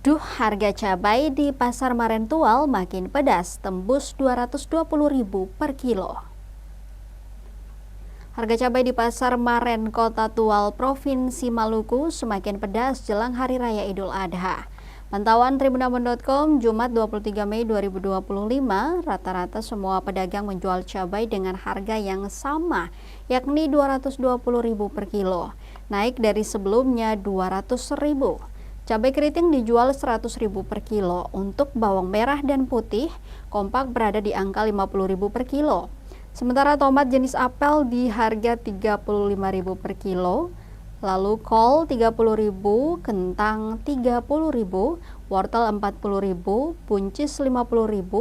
Duh, harga cabai di Pasar Marentual makin pedas, tembus Rp220.000 per kilo. Harga cabai di Pasar Maren Kota Tual, Provinsi Maluku semakin pedas jelang Hari Raya Idul Adha. Pantauan Tribunambon.com, Jumat 23 Mei 2025, rata-rata semua pedagang menjual cabai dengan harga yang sama, yakni Rp220.000 per kilo, naik dari sebelumnya Rp200.000. Cabai keriting dijual Rp100.000 per kilo. Untuk bawang merah dan putih, kompak berada di angka Rp50.000 per kilo. Sementara tomat jenis apel di harga Rp35.000 per kilo. Lalu kol Rp30.000, kentang Rp30.000, wortel Rp40.000, buncis Rp50.000.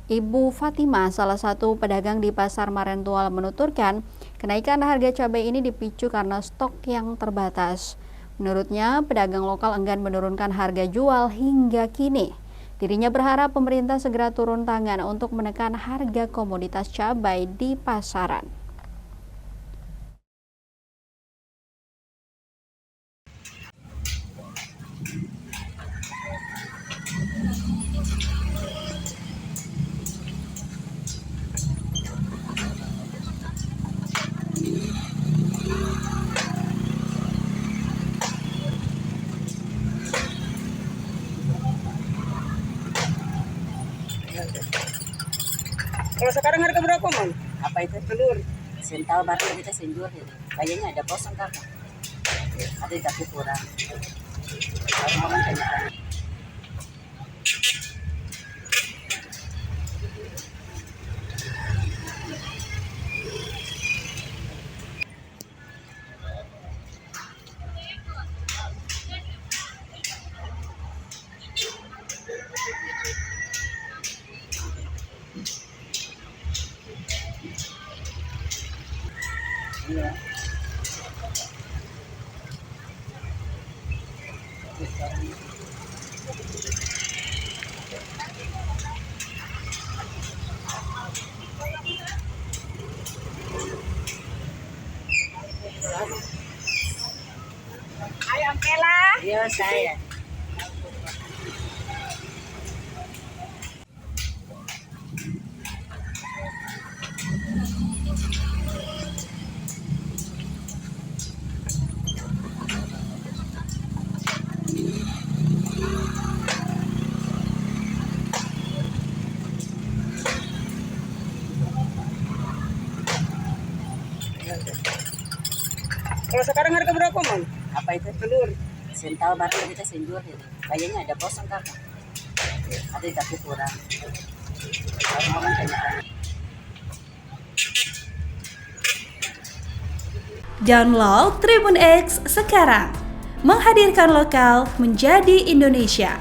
Ibu Fatima, salah satu pedagang di Pasar Marentual, menuturkan kenaikan harga cabai ini dipicu karena stok yang terbatas. Menurutnya, pedagang lokal enggan menurunkan harga jual hingga kini. Dirinya berharap pemerintah segera turun tangan untuk menekan harga komoditas cabai di pasaran. Kalau sekarang harga berapa, Mam? Apa itu? Telur. Sental baru kita senjual ini. Kayaknya ada kosong kan? Ada tapi kurang. Orang tanya. Iya. Ayo, Ampela. Iya, saya. Kalau sekarang harga berapa, Mam? Apa itu? Telur. Sental baru kita senjual ini. Kayaknya ada kosong kan? Ada tapi kurang. Orang tanya. Download Tribun X sekarang, menghadirkan lokal menjadi Indonesia.